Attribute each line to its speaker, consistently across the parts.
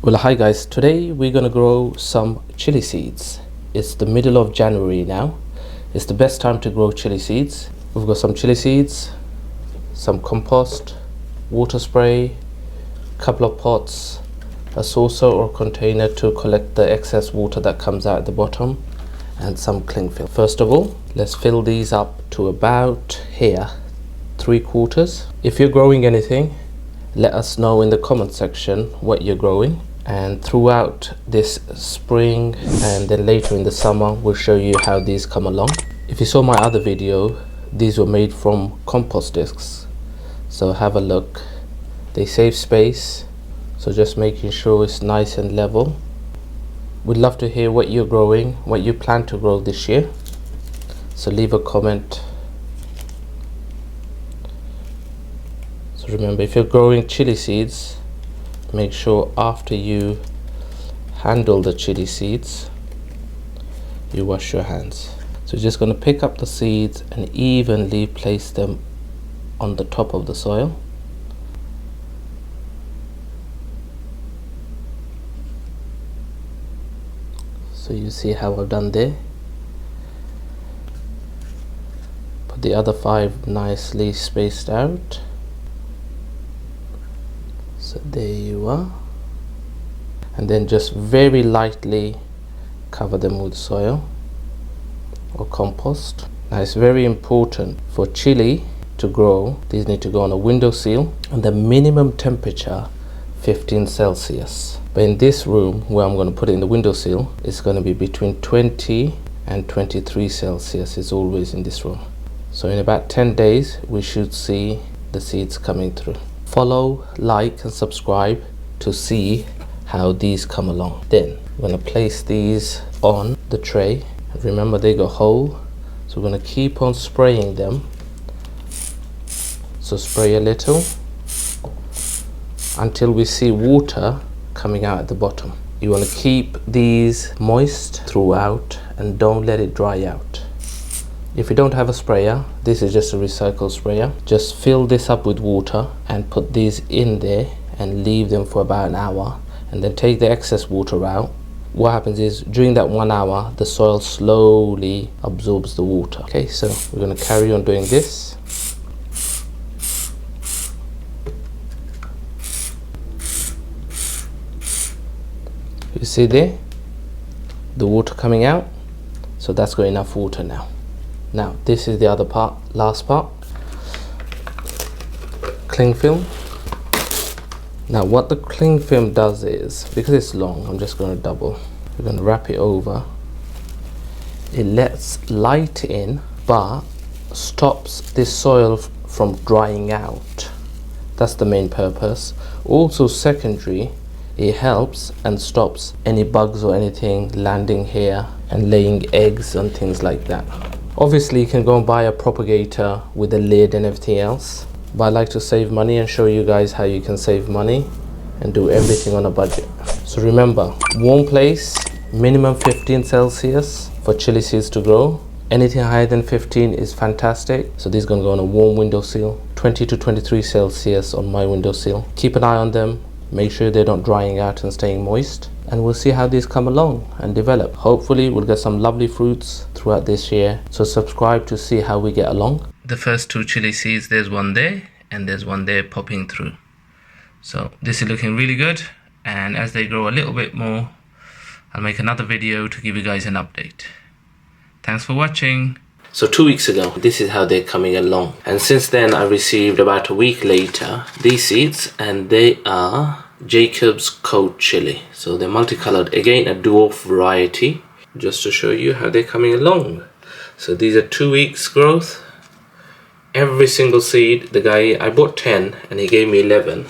Speaker 1: Well, hi guys, today we're gonna grow some chili seeds. It's the middle of January now. It's the best time to grow chili seeds. We've got some chili seeds, some compost, water spray, couple of pots, a saucer or container to collect the excess water that comes out at the bottom, and some cling film. First of all, let's fill these up to about here, 3/4. If you're growing anything, let us know in the comment section what you're growing. And throughout this spring and then later in the summer, we'll show you how these come along. If you saw my other video, these were made from compost discs, so have a look. They save space, so just making sure it's nice and level. We'd love to hear what you're growing, what you plan to grow this year, so leave a comment. So remember, if you're growing chili seeds, make sure after you handle the chili seeds, you wash your hands. So you're just going to pick up the seeds and evenly place them on the top of the soil. So you see how I've done there. Put the other 5 nicely spaced out. So there you are, and then just very lightly cover them with soil or compost. Now it's very important for chili to grow, these need to go on a windowsill and the minimum temperature 15 Celsius. But in this room where I'm going to put it in the windowsill, it's going to be between 20 and 23 Celsius. It's always in this room. So in about 10 days we should see the seeds coming through. Follow, like and subscribe to see how these come along. Then we're going to place these on the tray. Remember, they got hole, so we're going to keep on spraying them. So spray a little until we see water coming out at the bottom. You want to keep these moist throughout and don't let it dry out. If you don't have a sprayer, this is just a recycled sprayer. Just fill this up with water and put these in there and leave them for about an hour, and then take the excess water out. What happens is during that 1 hour, the soil slowly absorbs the water. Okay, so we're going to carry on doing this. You see there, the water coming out, so that's got enough water now. Now this is the other part, last part, cling film. Now what the cling film does is, because it's long, I'm just going to double. We're going to wrap it over. It lets light in but stops this soil from drying out. That's the main purpose. Also secondary, it helps and stops any bugs or anything landing here and laying eggs and things like that. Obviously you can go and buy a propagator with a lid and everything else, but I like to save money and show you guys how you can save money and do everything on a budget. So remember, warm place, minimum 15 Celsius for chili seeds to grow. Anything higher than 15 is fantastic. So these are going to go on a warm windowsill, 20 to 23 Celsius on my windowsill. Keep an eye on them, make sure they're not drying out and staying moist, and we'll see how these come along and develop. Hopefully we'll get some lovely fruits throughout this year, so subscribe to see how we get along. The first 2 chili seeds, there's one there and there's one there popping through. So this is looking really good, and as they grow a little bit more, I'll make another video to give you guys an update. Thanks for watching. So 2 weeks ago, this is how they're coming along, and since then I received about a week later these seeds, and they are Jacob's Coat chili. So they're multicolored, again a dwarf variety, just to show you how they're coming along. So these are 2 weeks growth. Every single seed, the guy, I bought 10 and he gave me 11.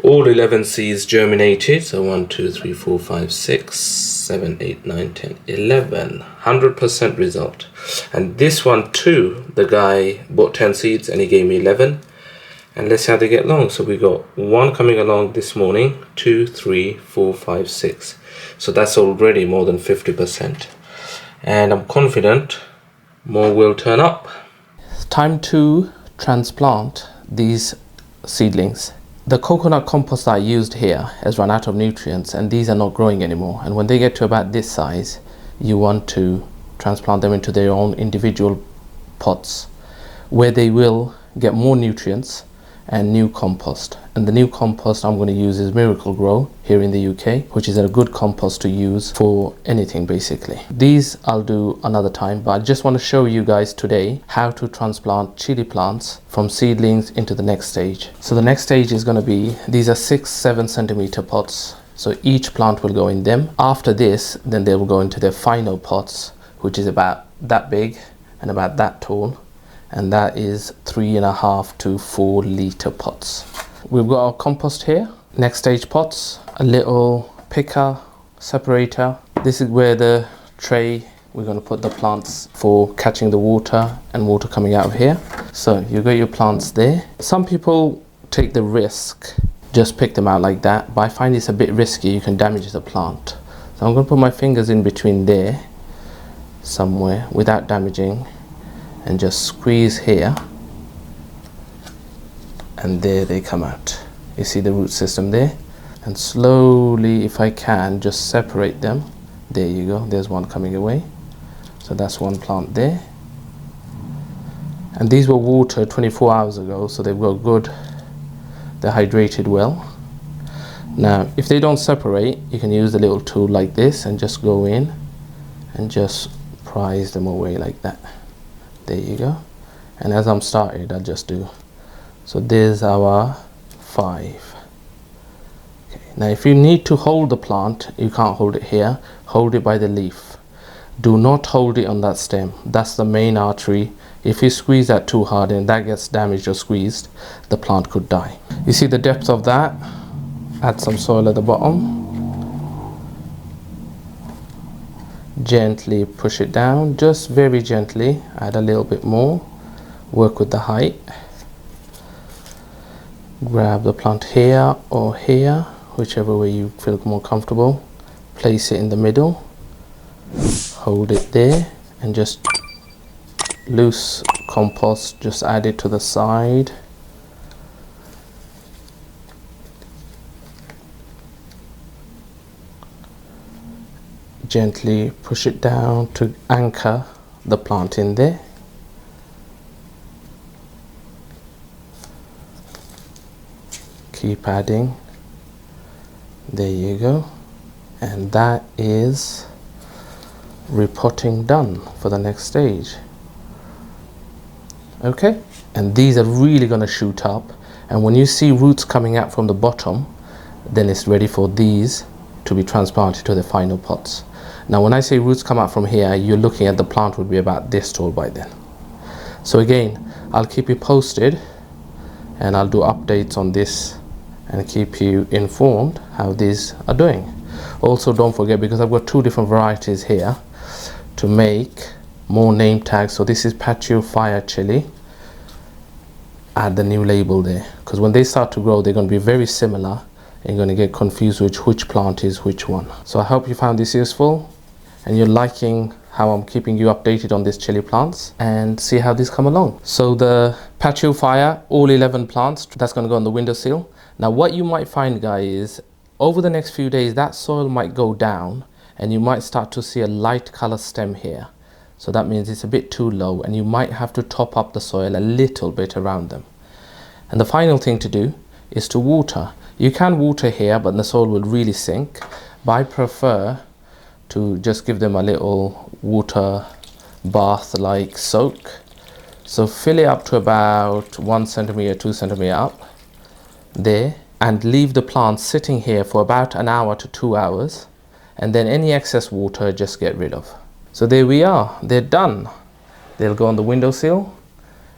Speaker 1: All 11 seeds germinated. So 1, 2, 3, 4, 5, 6, 7, 8, 9, 10, 11. 100% result. And this one too, the guy bought 10 seeds and he gave me 11. And let's see how they get along. So we got 1 coming along this morning, 2, 3, 4, 5, 6. So that's already more than 50%. And I'm confident more will turn up. It's time to transplant these seedlings. The coconut compost I used here has run out of nutrients, and these are not growing anymore. And when they get to about this size, you want to transplant them into their own individual pots where they will get more nutrients and new compost. And the new compost I'm going to use is Miracle Grow here in the UK, which is a good compost to use for anything basically. These I'll do another time, but I just want to show you guys today how to transplant chili plants from seedlings into the next stage. So the next stage is going to be, these are 6-7 centimeter pots, so each plant will go in them. After this, then they will go into their final pots, which is about that big and about that tall, and that is 3.5 to 4 liter pots. We've got our compost here, next stage pots, a little picker, separator. This is where the tray, we're going to put the plants for catching the water and water coming out of here. So you got your plants there. Some people take the risk, just pick them out like that, but I find it's a bit risky, you can damage the plant. So I'm going to put my fingers in between there somewhere without damaging, and just squeeze here, and there they come out. You see the root system there, and slowly, if I can, just separate them. There you go, there's one coming away. So that's one plant there, and these were watered 24 hours ago, so they've got good, they're hydrated well. Now if they don't separate, you can use a little tool like this and just go in and just prise them away like that. There you go. And as I'm started, I'll just do, so there's our 5. Okay. Now if you need to hold the plant, you can't hold it here, hold it by the leaf. Do not hold it on that stem, that's the main artery. If you squeeze that too hard and that gets damaged or squeezed, the plant could die. You see the depth of that? Add some soil at the bottom. Gently push it down, just very gently, add a little bit more, work with the height. Grab the plant here or here, whichever way you feel more comfortable. Place it in the middle, hold it there, and just loose compost, just add it to the side. Gently push it down to anchor the plant in there. Keep adding. There you go. And that is repotting done for the next stage. Okay, and these are really going to shoot up, and when you see roots coming out from the bottom, then it's ready for these to be transplanted to the final pots. Now when I say roots come out from here, you're looking at the plant would be about this tall by then. So again, I'll keep you posted, and I'll do updates on this and keep you informed how these are doing. Also don't forget, because I've got 2 different varieties here, to make more name tags. So this is Patio Fire Chili. Add the new label there, because when they start to grow, they're going to be very similar. You're going to get confused which plant is which one. So I hope you found this useful and you're liking how I'm keeping you updated on these chili plants, and see how these come along. So the Patio Fire, all 11 plants, that's going to go on the windowsill. Now what you might find, guys, is over the next few days that soil might go down and you might start to see a light color stem here. So that means it's a bit too low, and you might have to top up the soil a little bit around them. And the final thing to do is to water. You can water here, but the soil will really sink. But I prefer to just give them a little water bath like soak. So fill it up to about 1 centimeter, 2 centimeter up there, and leave the plant sitting here for about an hour to 2 hours, and then any excess water just get rid of. So there we are, they're done. They'll go on the windowsill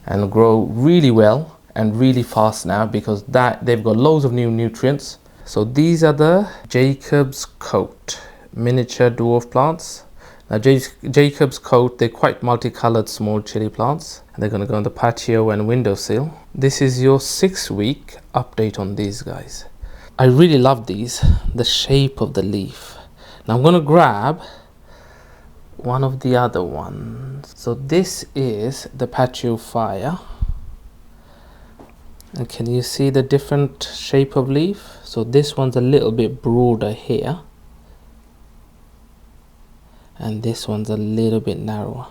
Speaker 1: and grow really well and really fast now, because they've got loads of new nutrients. So these are the Jacob's Coat miniature dwarf plants. Now Jacob's Coat, they're quite multicolored small chili plants, and they're going to go on the patio and windowsill. This is your 6-week update on these guys. I really love these, the shape of the leaf. Now I'm going to grab one of the other ones. So this is the Patio Fire. And can you see the different shape of leaf? So this one's a little bit broader here, and this one's a little bit narrower.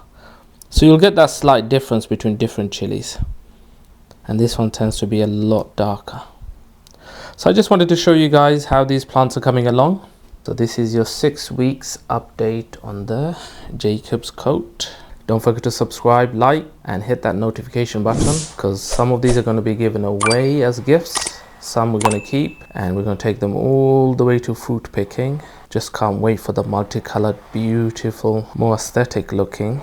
Speaker 1: So you'll get that slight difference between different chilies, and this one tends to be a lot darker. So I just wanted to show you guys how these plants are coming along. So this is your 6 weeks update on the Jacob's coat. Don't forget to subscribe, like, and hit that notification button, because some of these are going to be given away as gifts. Some we're going to keep, and we're going to take them all the way to fruit picking. Just can't wait for the multicolored, beautiful, more aesthetic looking.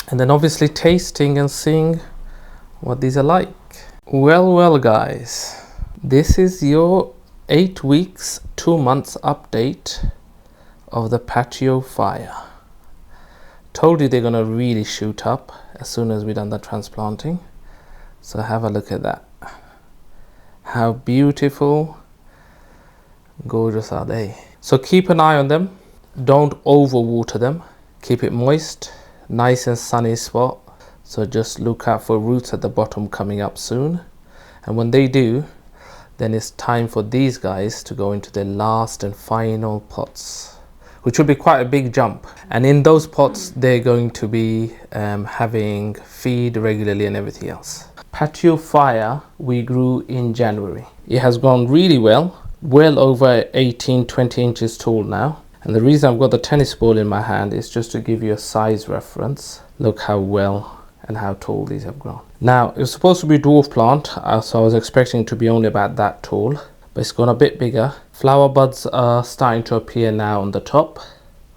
Speaker 1: And then obviously tasting and seeing what these are like. Well guys, this is your 8 weeks, 2 months update of the patio fire. Told you they're going to really shoot up as soon as we've done the transplanting. So have a look at that. How beautiful, gorgeous are they? So keep an eye on them. Don't overwater them. Keep it moist, nice and sunny spot. So just look out for roots at the bottom coming up soon. And when they do, then it's time for these guys to go into their last and final pots, which will be quite a big jump. And in those pots, they're going to be having feed regularly and everything else. Patio fire we grew in January. It has gone really well over 18-20 inches tall now. And the reason I've got the tennis ball in my hand is just to give you a size reference. Look how well and how tall these have grown. Now it was supposed to be a dwarf plant, so I was expecting it to be only about that tall, but it's gone a bit bigger. Flower buds are starting to appear now on the top,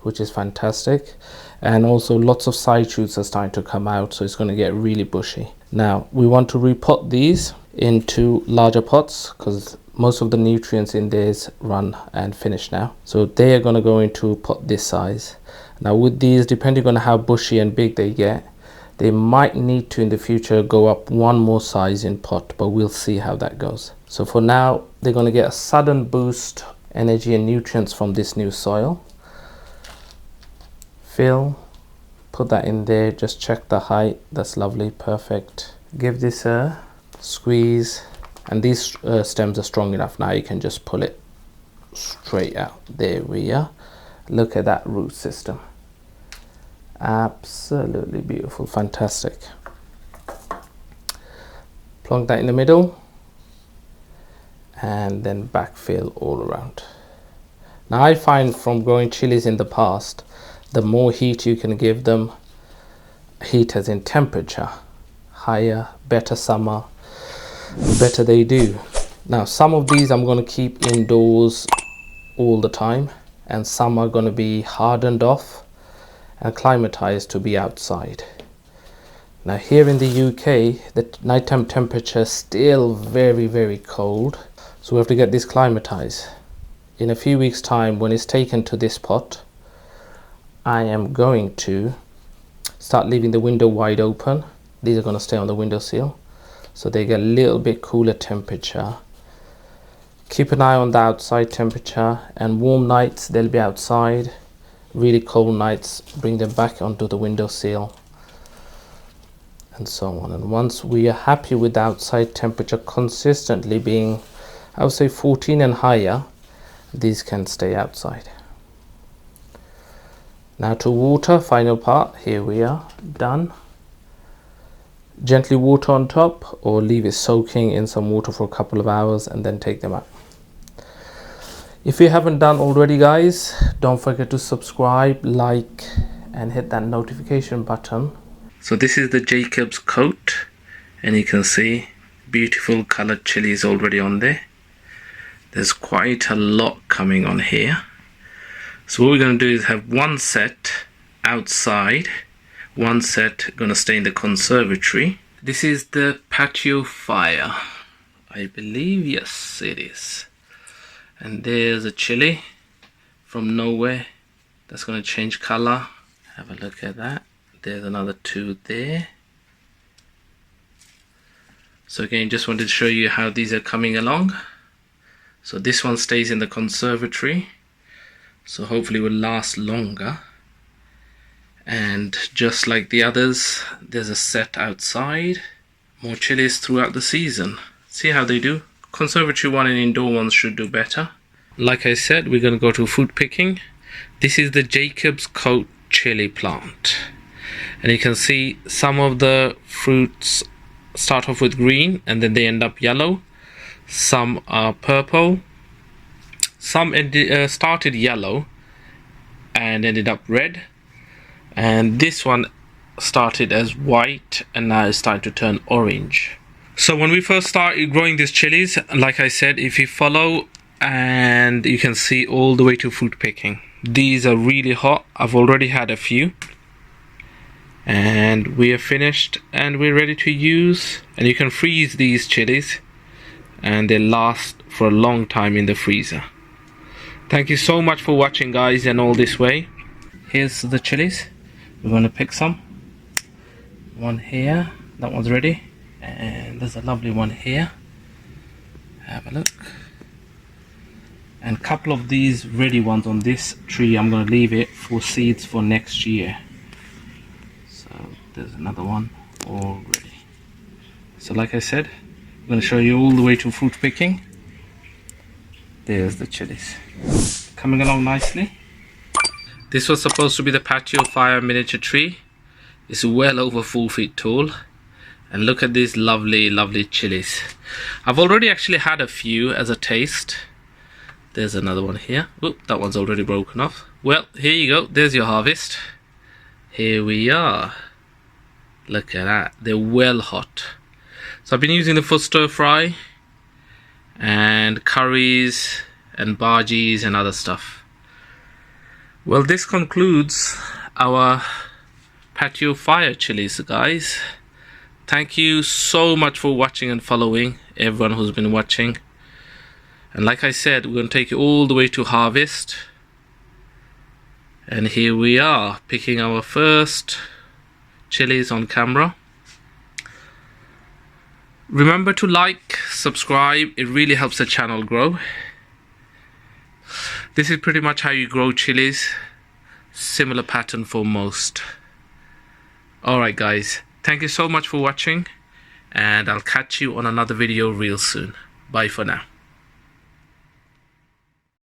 Speaker 1: which is fantastic, and also lots of side shoots are starting to come out, so it's going to get really bushy. Now we want to repot these into larger pots because most of the nutrients in these run and finish now, so they are going to go into pot this size. Now with these, depending on how bushy and big they get, they might need to in the future go up one more size in pot, but we'll see how that goes. So for now, they're going to get a sudden boost energy and nutrients from this new soil. Fill, put that in there, just check the height. That's lovely, perfect. Give this a squeeze, and these stems are strong enough now. You can just pull it straight out. There we are. Look at that root system. Absolutely beautiful, fantastic. Plonk that in the middle, and then backfill all around. Now I find from growing chilies in the past, the more heat you can give them, heat as in temperature, higher, better summer, better they do. Now some of these I'm going to keep indoors all the time, and some are going to be hardened off and acclimatized to be outside. Now here in the UK, the nighttime temperature is still very cold, so we have to get this climatized. In a few weeks time, when it's taken to this pot, I am going to start leaving the window wide open. These are going to stay on the windowsill, so they get a little bit cooler temperature. Keep an eye on the outside temperature, and warm nights they'll be outside. Really cold nights, bring them back onto the windowsill, and so on. And once we are happy with the outside temperature consistently being, I would say 14 and higher, these can stay outside. Now to water, final part, here we are, done. Gently water on top, or leave it soaking in some water for a couple of hours and then take them out. If you haven't done already, guys, don't forget to subscribe, like, and hit that notification button. So this is the Jacob's coat, and you can see beautiful colored chilies already on there. There's quite a lot coming on here. So what we're going to do is have one set outside, one set going to stay in the conservatory. This is the patio fire, I believe. Yes, it is. And there's a chili from nowhere that's going to change color. Have a look at that. There's another two there. So again, just wanted to show you how these are coming along. So this one stays in the conservatory, so hopefully will last longer. And just like the others, there's a set outside, more chilies throughout the season. See how they do. Conservatory one and indoor ones should do better. Like I said, we're going to go to fruit picking. This is the Jacob's Coat chili plant. And you can see some of the fruits start off with green and then they end up yellow. Some are purple. Some started yellow and ended up red. And this one started as white and now it's starting to turn orange. So when we first started growing these chilies, like I said, if you follow, and you can see all the way to fruit picking. These are really hot. I've already had a few. And we are finished and we're ready to use. And you can freeze these chilies and they last for a long time in the freezer. Thank you so much for watching, guys, and all this way. Here's the chilies. We're going to pick some. One here. That one's ready. And there's a lovely one here. Have a look. And a couple of these ready ones on this tree, I'm going to leave it for seeds for next year. So there's another one already. So like I said, I'm going to show you all the way to fruit picking. There's the chilies. Coming along nicely. This was supposed to be the patio fire miniature tree. It's well over 4 feet tall. And look at these lovely, lovely chilies. I've already actually had a few as a taste. There's another one here. Oop, that one's already broken off. Well, here you go. There's your harvest. Here we are. Look at that. They're well hot. So I've been using them for stir fry and curries and bhajis and other stuff. Well, this concludes our patio fire chilies, guys. Thank you so much for watching and following, everyone who's been watching. And like I said, we're going to take you all the way to harvest. And here we are, picking our first chilies on camera. Remember to like, subscribe, it really helps the channel grow. This is pretty much how you grow chilies. Similar pattern for most. Alright guys, thank you so much for watching. And I'll catch you on another video real soon. Bye for now.